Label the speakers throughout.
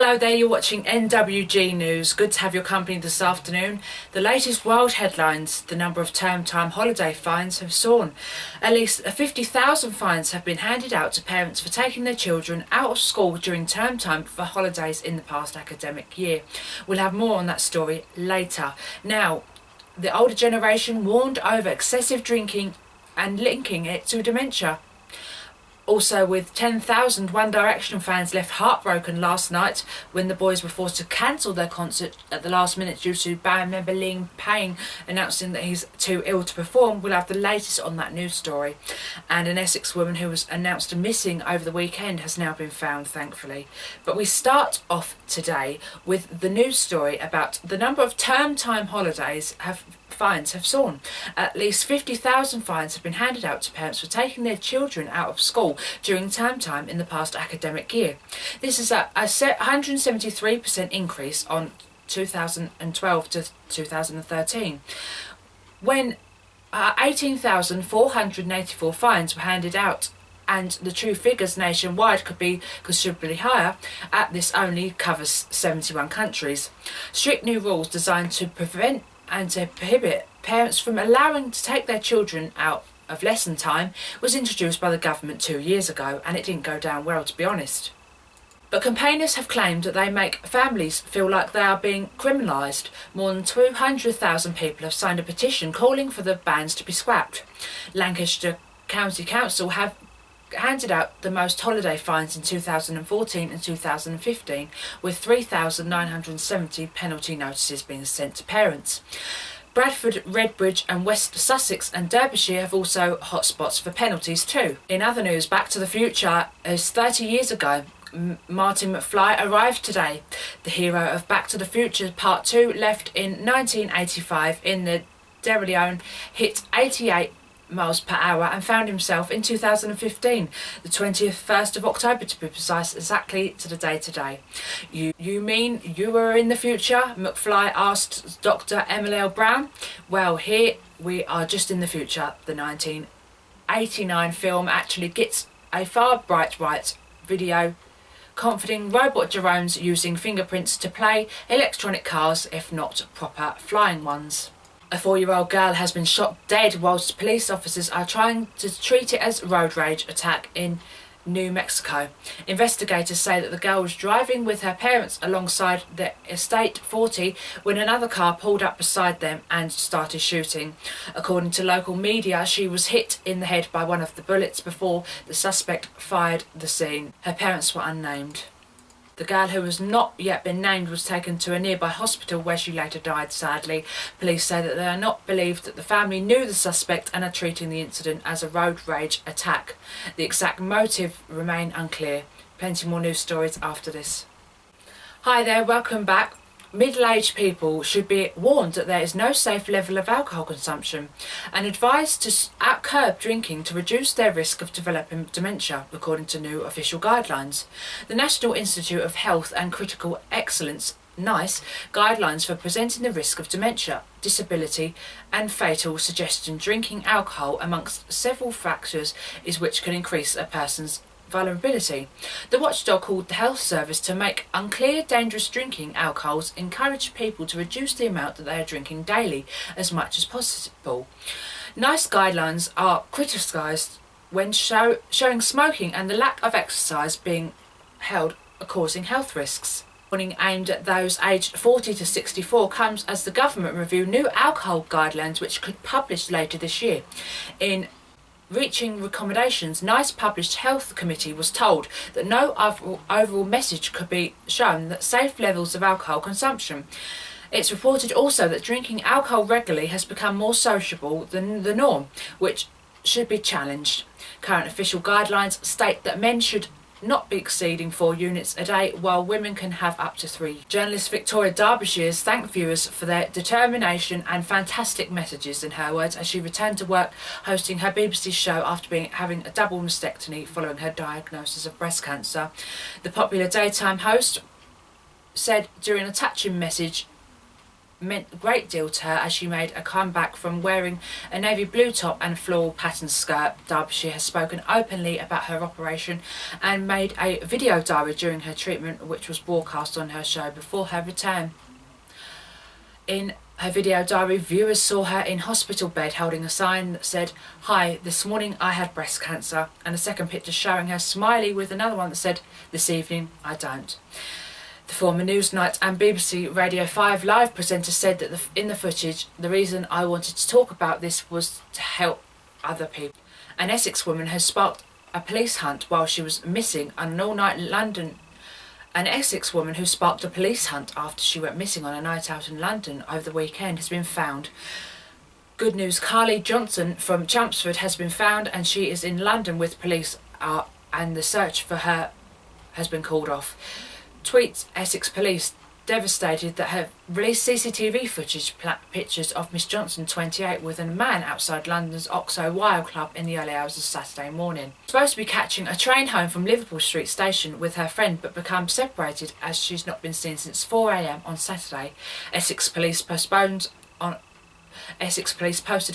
Speaker 1: Hello there, you're watching NWG News. Good to have your company this afternoon. The latest world headlines: the number of term time holiday fines have soared. At least 50,000 fines have been handed out to parents for taking their children out of school during term time for holidays in the past academic year. We'll have more on that story later. Now, the older generation warned over excessive drinking and linking it to dementia. Also, with 10,000 One Direction fans left heartbroken last night when the boys were forced to cancel their concert at the last minute due to band member Liam Payne announcing that he's too ill to perform. We'll have the latest on that news story. And an Essex woman who was announced missing over the weekend has now been found, thankfully. But we start off today with the news story about the number of term time holidays fines have soared. At least 50,000 fines have been handed out to parents for taking their children out of school during term time in the past academic year. This is a 173% increase on 2012 to 2013, when 18,484 fines were handed out, and the true figures nationwide could be considerably higher, as this only covers 71 countries. Strict new rules designed to prevent and to prohibit parents from allowing to take their children out of lesson time was introduced by the government 2 years ago, and it didn't go down well, to be honest. But campaigners have claimed that they make families feel like they are being criminalised. More than 200,000 people have signed a petition calling for the bans to be scrapped. Lancashire County Council have handed out the most holiday fines in 2014 and 2015, with 3,970 penalty notices being sent to parents. Bradford, Redbridge and West Sussex and Derbyshire have also hotspots for penalties too. In other news, Back to the Future is 30 years ago. Martin McFly arrived today. The hero of Back to the Future Part 2 left in 1985 in the DeLorean, hit 88 miles per hour and found himself in 2015, the 21st of October to be precise, exactly to the day today. You mean you were in the future? McFly asked Dr. Emily L. Brown. Well, here we are just in the future. The 1989 film actually gets a far bright video confiding robot drones using fingerprints to play electronic cars, if not proper flying ones. A 4-year-old girl has been shot dead whilst police officers are trying to treat it as road rage attack in New Mexico. Investigators say that the girl was driving with her parents alongside the Estate 40 when another car pulled up beside them and started shooting. According to local media, she was hit in the head by one of the bullets before the suspect fired the scene. Her parents were unnamed. The girl, who has not yet been named, was taken to a nearby hospital where she later died, sadly. Police say that they are not believed that the family knew the suspect and are treating the incident as a road rage attack. The exact motive remain unclear. Plenty more news stories after this. Hi there, welcome back. Middle-aged people should be warned that there is no safe level of alcohol consumption and advised to curb drinking to reduce their risk of developing dementia, according to new official guidelines. The National Institute of Health and Critical Excellence NICE guidelines for presenting the risk of dementia, disability and fatal suggestion drinking alcohol amongst several factors is which can increase a person's vulnerability. The watchdog called the health service to make unclear dangerous drinking alcohols, encourage people to reduce the amount that they are drinking daily as much as possible. NICE guidelines are criticised when showing smoking and the lack of exercise being held causing health risks. Warning aimed at those aged 40 to 64 comes as the government review new alcohol guidelines which could publish later this year. In reaching recommendations, NICE published health committee was told that no overall message could be shown that safe levels of alcohol consumption. It's reported also that drinking alcohol regularly has become more sociable than the norm, which should be challenged. Current official guidelines state that men should not be exceeding 4 units a day, while women can have up to 3. Journalist Victoria Derbyshire thanked viewers for their determination and fantastic messages, in her words, as she returned to work hosting her BBC show after having a double mastectomy following her diagnosis of breast cancer. The popular daytime host said during a touching message meant a great deal to her as she made a comeback from wearing a navy blue top and floral pattern skirt. She has spoken openly about her operation and made a video diary during her treatment, which was broadcast on her show before her return. In her video diary, viewers saw her in hospital bed holding a sign that said, "Hi, this morning I had breast cancer," and a second picture showing her smiley with another one that said, "This evening I don't." The former Newsnight and BBC Radio 5 live presenter said that in the footage, "The reason I wanted to talk about this was to help other people." An Essex woman has sparked a police hunt while she was missing on an all-night London. An Essex woman who sparked a police hunt after she went missing on a night out in London over the weekend has been found. Good news, Carly Johnson from Chelmsford has been found and she is in London with police and the search for her has been called off. Tweets Essex Police devastated that have released CCTV footage pictures of Miss Johnson, 28, with a man outside London's Oxo Wild Club in the early hours of Saturday morning. Supposed to be catching a train home from Liverpool Street Station with her friend, but become separated as she's not been seen since 4 a.m. on Saturday. Essex Police posted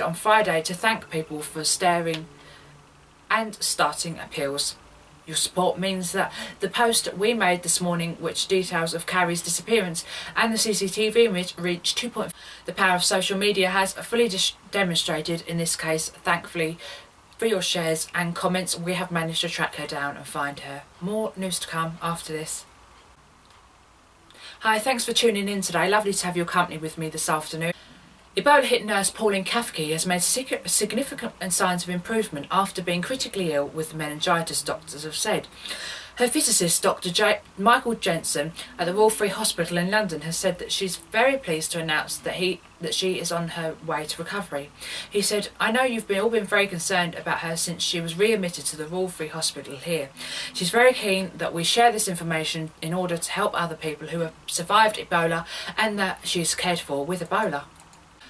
Speaker 1: on Friday to thank people for staring and starting appeals. Your support means that the post we made this morning, which details of Carrie's disappearance and the CCTV image, reached 2.5. The power of social media has fully demonstrated in this case. Thankfully, for your shares and comments, we have managed to track her down and find her. More news to come after this. Hi, thanks for tuning in today. Lovely to have your company with me this afternoon. Ebola-hit nurse Pauline Kafke has made significant signs of improvement after being critically ill with meningitis, doctors have said. Her physicist, Dr. Michael Jensen at the Royal Free Hospital in London, has said that she's very pleased to announce that she is on her way to recovery. He said, "I know you've all been very concerned about her since she was readmitted to the Royal Free Hospital here. She's very keen that we share this information in order to help other people who have survived Ebola and that she's cared for with Ebola."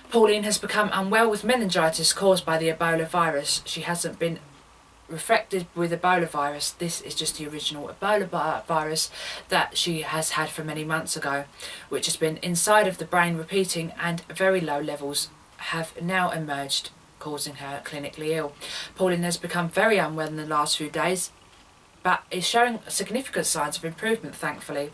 Speaker 1: Pauline has become unwell with meningitis caused by the Ebola virus. She hasn't been infected with Ebola virus. This is just the original Ebola virus that she has had for many months ago, which has been inside of the brain repeating, and very low levels have now emerged, causing her clinically ill. Pauline has become very unwell in the last few days, but is showing significant signs of improvement, thankfully.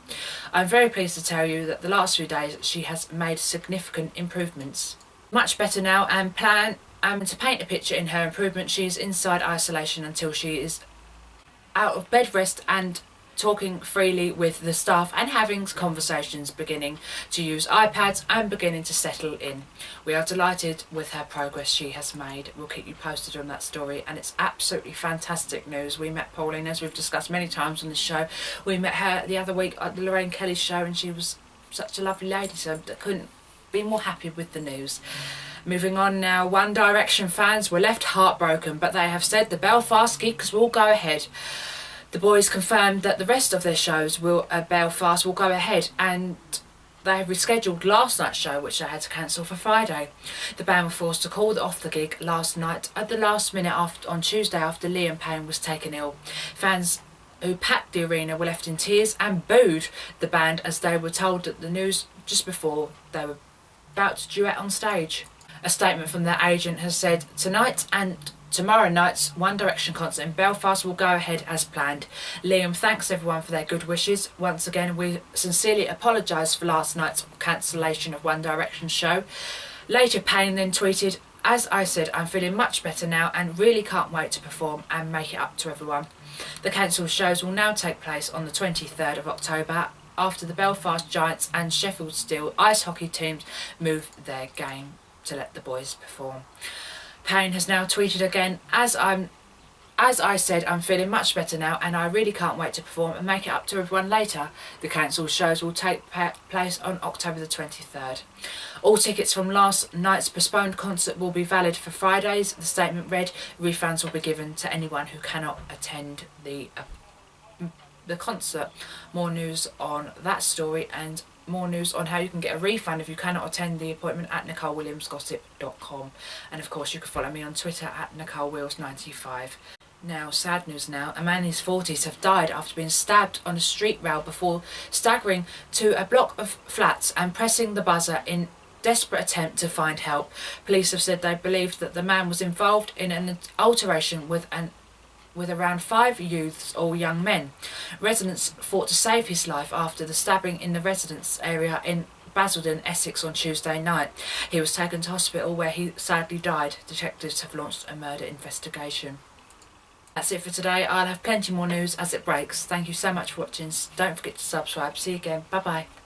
Speaker 1: I'm very pleased to tell you that the last few days she has made significant improvements. Much better now, and plan to paint a picture in her improvement. She is inside isolation until she is out of bed rest and talking freely with the staff and having conversations, beginning to use iPads and beginning to settle in. We are delighted with her progress she has made. We'll keep you posted on that story, and it's absolutely fantastic news. We met Pauline, as we've discussed many times on the show. We met her the other week at the Lorraine Kelly show, and she was such a lovely lady, so I couldn't be more happy with the news. Moving on now, One Direction fans were left heartbroken, but they have said the Belfast gigs will go ahead. The boys confirmed that the rest of their shows Belfast will go ahead, and they have rescheduled last night's show, which they had to cancel for Friday. The band were forced to call off the gig last night at the last minute on Tuesday after Liam Payne was taken ill. Fans who packed the arena were left in tears and booed the band as they were told that the news just before they were about to duet on stage. A statement from their agent has said, "Tonight and tomorrow night's One Direction concert in Belfast will go ahead as planned. Liam thanks everyone for their good wishes. Once again, we sincerely apologise for last night's cancellation of One Direction's show." Later, Payne then tweeted, "As I said, I'm feeling much better now and really can't wait to perform and make it up to everyone." The cancelled shows will now take place on the 23rd of October after the Belfast Giants and Sheffield Steel ice hockey teams move their game to let the boys perform. Payne has now tweeted again, as I said, I'm feeling much better now and I really can't wait to perform and make it up to everyone later. The cancelled shows will take place on October the 23rd. All tickets from last night's postponed concert will be valid for Fridays. The statement read, refunds will be given to anyone who cannot attend the concert. More news on that story and more news on how you can get a refund if you cannot attend the appointment at NicoleWilliamsGossip.com. And of course you can follow me on Twitter at NicoleWills95. Now, sad news now. A man in his 40s have died after being stabbed on a street rail before staggering to a block of flats and pressing the buzzer in desperate attempt to find help. Police have said they believed that the man was involved in an altercation with around 5 youths, all young men. Residents fought to save his life after the stabbing in the residence area in Basildon, Essex on Tuesday night. He was taken to hospital where he sadly died. Detectives have launched a murder investigation. That's it for today. I'll have plenty more news as it breaks. Thank you so much for watching. Don't forget to subscribe. See you again. Bye bye.